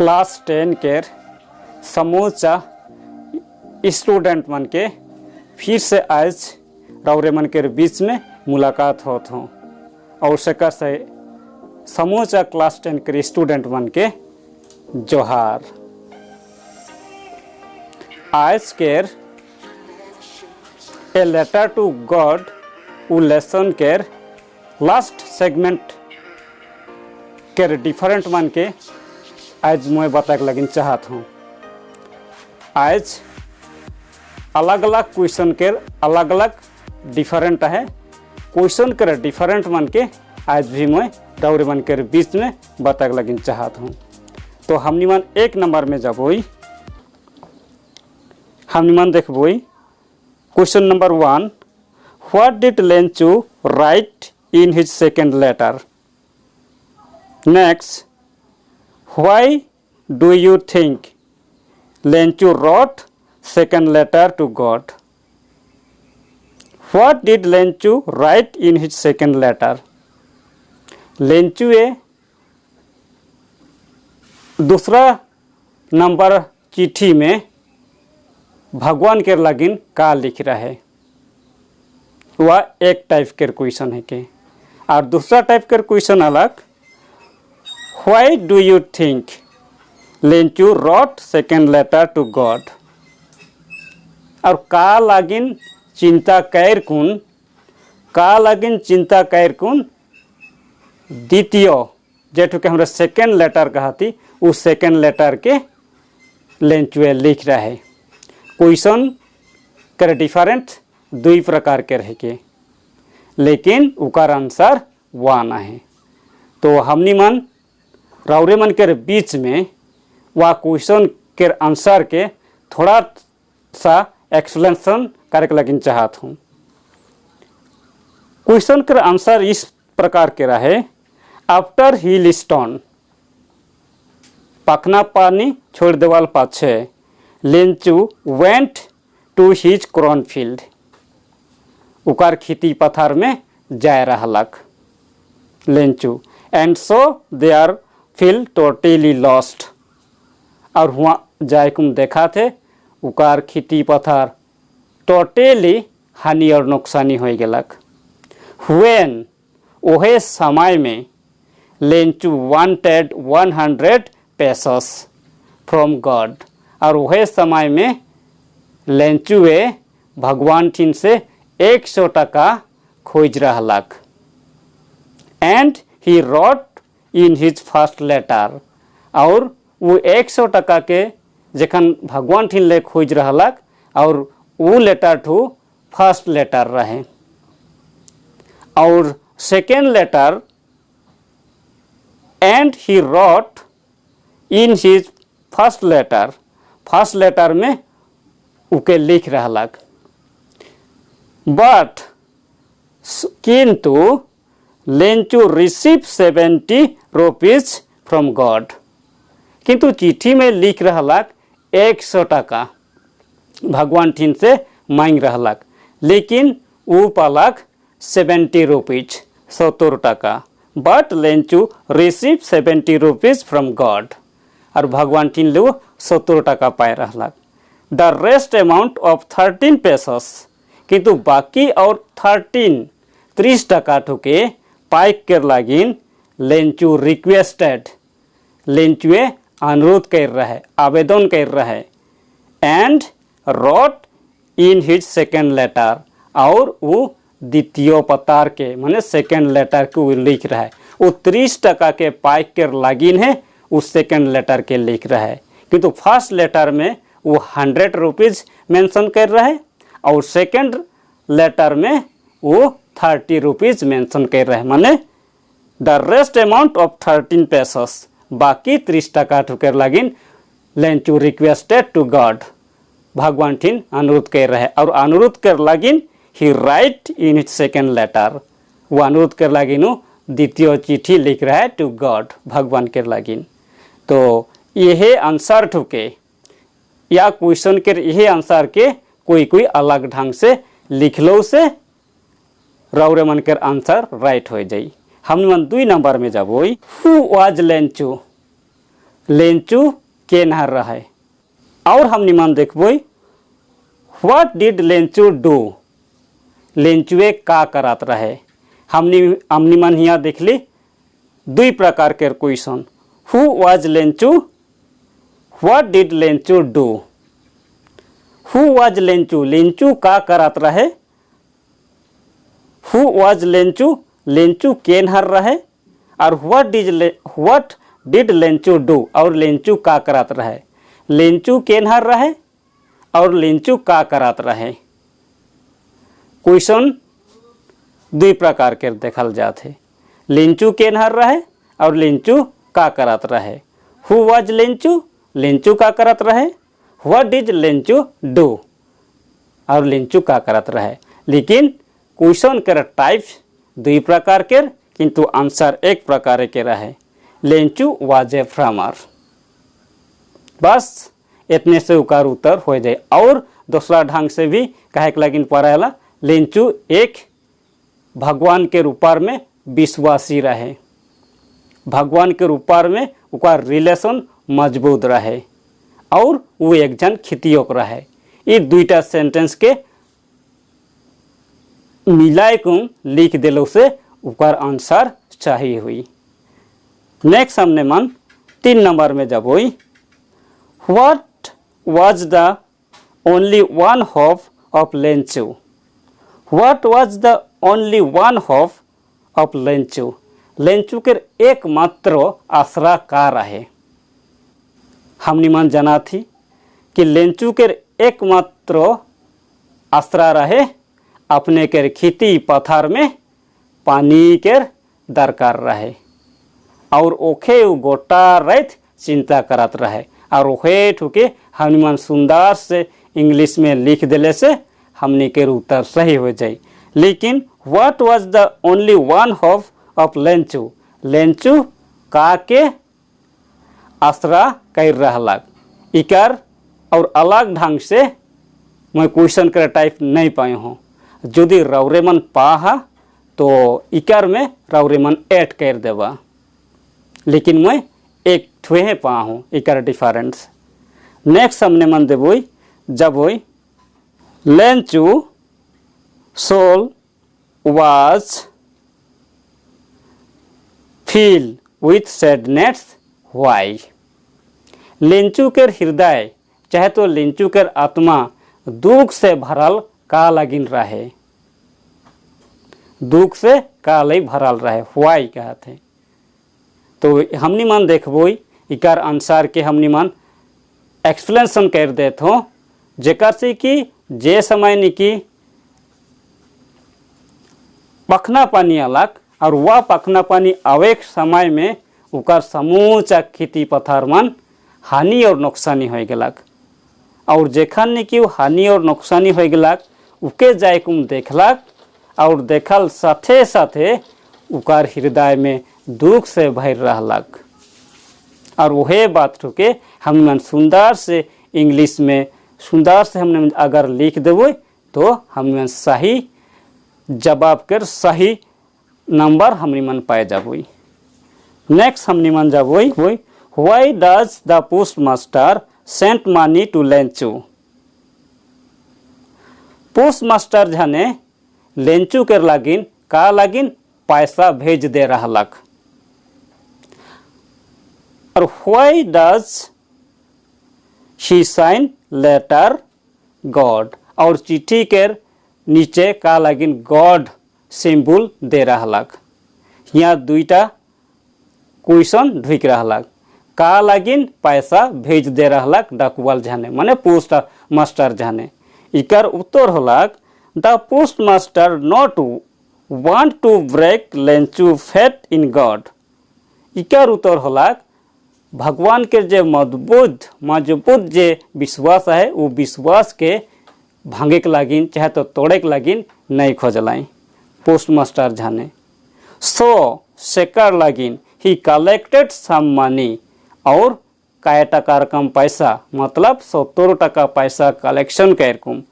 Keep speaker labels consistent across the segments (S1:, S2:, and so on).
S1: Class 10 केर समूचा student मन के फिर से आज रौरे मन के बीच में मुलाकात होत हूँ और सका से समूचा क्लास 10 के स्टूडेंट मन के जोहार। आज केर ए लेटर टू गॉड उ लेसन केर लास्ट सेगमेंट केर डिफरेंट मन के आज मैं बताए लगिन चाहत हूँ। आज अलग अलग क्वेश्चन के अलग अलग डिफरेंट है, क्वेश्चन के डिफरेंट मन के आज भी मैं दौरे मन के बीच में बताए लगिन चाहत हूँ। तो हमनी मन एक नंबर में जब हुई हमनी मन देखबोई question number 1, what did Lencho write in his second letter. Next, why do you think Lenchu wrote second letter to God? What did Lenchu write in his second letter? लेंचू दूसरा नंबर चिट्ठी में भगवान के लगिन का लिख रहा है, वह एक टाइप के क्वेश्चन है के, और दूसरा टाइप के क्वेश्चन अलग, Why do you think Lenchu wrote second letter to God? और का लागिन चिंता कैर कुन द्वितीय जेठू के हमरा सेकेंड लेटर कहती उस सेकेंड लेटर के लेंचुए लिख रहा है। क्वेश्चन कर डिफरेंट दुई प्रकार के रह के, लेकिन उकार आंसर वन है। तो हमनी मन रौरे मन के बीच में वह क्वेश्चन के आंसर के थोड़ा सा एक्सप्लेनेशन करे लगिन चाहत हूँ। क्वेश्चन के आंसर इस प्रकार के रहे, आफ्टर हिल स्टोन पखना पानी छोड़ देवाल पाछे Lencho went to his corn field, उकार खेती पथार में जाए रहलक Lencho, and so they are feel totally lost, और हुआ जाए कुम देखा थे उकार खेती पथार टोटली हानि और नुकसानी हो गलक। व्हेन ओहे समय में लेंचू वांटेड 100 पेसस फ्रॉम गॉड, और वह समय में लेंचुए भगवान ठिन से 100 टका खोज रहलक। And he wrote in his first letter, और वो 100 टका के जखन भगवान ठिन ले खोज रहलक और वो लेटर ठू फर्स्ट लेटर रहे। और second letter, and he wrote in his first letter में उके लिख रहलक, बट किंतु Lencho receive 70 rupees from God, किंतु चिट्ठी में लिख रहलक 100 टका भगवान ठिन से मांग रहलक, लेकिन वो पालक 70 रुपीज 70 टका, but Lencho receive 70 rupees from God, और भगवान ठिन ले 70 टका पाए रहलक। The rest amount of 13 pesos, किंतु बाकी और 30 टका ठुके पाइक कर लागिन लेंचू रिक्वेस्टेड, लेंचुए अनुरोध कर रहा है, आवेदन कर रहा है, and wrote in his second letter, और वो द्वितीय पतार के माने सेकेंड लेटर को लिख रहा है। वो 30 टका के पाइक कर लागिन है उस सेकेंड लेटर के लिख रहा है, किंतु फर्स्ट लेटर में वो 100 रुपीज मेंशन कर रहा है, और सेकेंड लेटर में वो 30 रुपीज मेंशन कर रहे हैं, माने the rest amount of 13 pesos, बाकी 30 टका ठुकर लागिन लेंचू रिक्वेस्टेड टू गॉड, भगवान ठिन अनुरोध कर रहे, और अनुरोध कर लागिन he write in his second letter, वो अनुरोध कर लागिन द्वितीय चिट्ठी लिख रहा है टू गॉड, भगवान के लागिन। तो यह आंसर ठुके या क्वेश्चन के यही आंसर के कोई अलग ढंग से लिख लो से रौरे मन के आंसर राइट हो जाई। हम मन 2 नंबर में जब हु वाज लेंचू लेंचू के नहर रहे। और हम निमान देखबोई व्हाट डिड लेंचू डू, लेंचुए का करात रहे। हम निमान हिया देखली दुई प्रकार के question, who was Lencho, what did Lencho do. Who was Lencho, Lencho का करात रहे। हु वाज लेंचू, लेंचू के नहर रहे। और व्हाट डिड लेंचू डू, और लेंचू का करात रहे। लेंचू के नहर रहे और लेंचू का करात रहे। क्वेश्चन दुई प्रकार के देखल जाते, लेंचू के नहर रहे और लेंचू का करात रहे। हु वाज लेंचू, लेंचू का करात रहे। व्हाट डिड लेंचू डू, और लेंचू का करात रहे। लेकिन क्वेश्चन के टाइप दुई प्रकार के किंतु आंसर एक प्रकार के रहे, लेंचू वाज ए फार्मर। बस इतने से उकार उत्तर हो जाए। और दूसरा ढंग से भी कहे के लगिन पढ़ेला, लेंचू एक भगवान के रूपार में विश्वासी रहे, भगवान के रूपार में उका रिलेशन मजबूत रहे और वो एक जन खितियोक रहे। ये दुईटा सेंटेंस के मिलाए को लिख दिलो से उकर आंसर सही हुई। नेक्स्ट हमने मन 3 नंबर में जब हुई, what was the only one hope of Lencho. What was the only one hope of Lencho, Lencho के एकमात्र आसरा का रहे। हमनी मन जाना थी कि लेंचू के एकमात्र आसरा रहे अपने के खेती पथार में पानी के दरकार रहे और ओखे गोटा रहित चिंता करत रहे। और ओहे ठुके हमनी मन सुंदर से इंग्लिश में लिख दिले से हमनी के उत्तर सही हो जाए। लेकिन what was the only one hope of Lencho, Lencho का के आसरा कर रहलक। इकर और अलग ढंग से मैं क्वेश्चन के टाइप नहीं पाए हूँ। यदि रौरेमन पाहा तो इकर में रौरेमन ऐड कर देवा, लेकिन मैं एक ठुए पा हूँ इकर डिफरेंस। नेक्स्ट हमने मन देवोई जब होई Lencho soul was feel with sadness why, Lencho के हृदय चाहे तो लेंचू के आत्मा दुख से भरल का लगिन रहे, दुख से का लई भरल रहे, व्हाई कहते। तो हमनी मन देखबोई इकर आंसर के हमनी मन एक्सप्लेनेशन कर देते हो, जेकर से कि जे समय निकी पखना पानी अलग और वह पखना पानी आवे समय में उकर समूचा खेती पथार मन हानि और नुकसानी हो गलक। और जेखन निकी हानि और नुकसानी हो गलक उके जाए कुम देखलक और देखल साथे साथे उकर हृदय में दुख से भर रहलक। और वह बात के हम मन सुंदर से इंग्लिश में सुंदर से हमने अगर लिख देवे तो हम सही जवाब कर सही नंबर हमनी मन पाए जाबोई। नेक्स्ट हमनी मन जाबोई why does the post master sent money to Lencho. Post master जाने लेंचू के लागिन का लागिन पैसा भेज दे रहलक। और why does he sign letter God, और चिट्ठी के नीचे का लागिन गॉड सिंबल दे रहलक। यहाँ दुईटा क्वेश्चन ढुक रहलक, का लागिन पैसा भेज दे रहलक डाकुवाल जाने माने पोस्ट मास्टर जाने। इकर उत्तर होलक the post master not want to break Lencho faith in God. इकर उत्तर होलक भगवान के जे मजबूत जे विश्वास है वो विश्वास के भांगे के लागिन चाहे तो तोड़े के लागिन नहीं खोजलाई पोस्ट मास्टर जाने। सो सेकर लागिन ही कलेक्टेड सम मनी, और काय टका रकम पैसा मतलब 70 टका पैसा कलेक्शन करकुम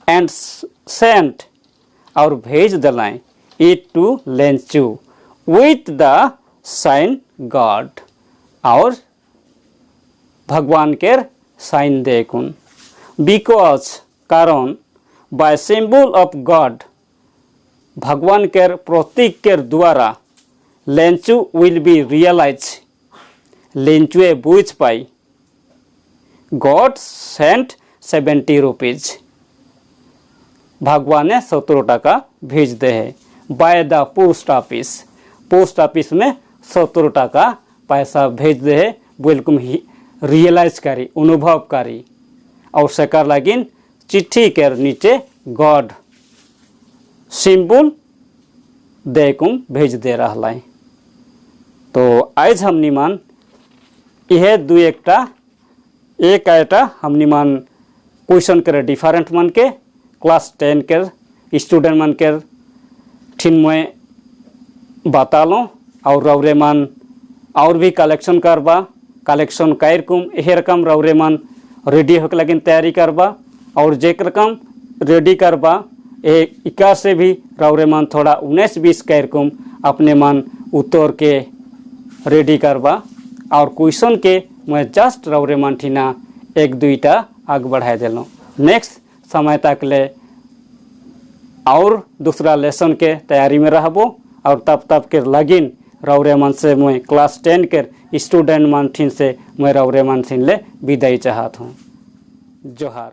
S1: एंड सेंट और भेज दिलाई it to Lencho with the sign God, और भगवान केर साइन देखुन बिकॉज कारण बाय सिंबल ऑफ गॉड भगवान केर प्रतीक केर द्वारा लेंचु विल बी रियलाइज लेंचुए बुझ पाई गॉड सेंट 70 रुपीज भगवान 70 टाका भेज दे है बाय द पोस्ट ऑफिस में 70 टाका पैसा भेज दे है बिल्कुल रियलाइज करी अनुभव करी और सेकर लगिन चिट्ठी के नीचे गॉड सिंबल देकुम भेज दे रहा है। तो आज हमनी मान यह दू एक आयटा हमनी मान क्वेश्चन करे डिफरेंट मन के क्लास 10 के स्टूडेंट मन के ठिन में बता लो और रौरे मन और भी कलेक्शन करबा कलेक्शन कैरकुम यह रकम रौरे मन रेडी होकर लगिन तैयारी करबा और जे रकम रेडी करबा इका से भी रौरे मन थोड़ा 19-20 कैरकुम अपने मन उत्तर के रेडी करबा और क्वेश्चन के मैं जस्ट रौरे मन ठीना 1-2 आगे बढ़ा दिलों नेक्स्ट समय तक ले और दूसरा लेसन के तैयारी में रहबो और तब के लगिन रौरे मन से मैं क्लास 10 के स्टूडेंट मन ठीन से मैं रौरे मन ठीन ले विदाई चाहत हूँ। जोहार।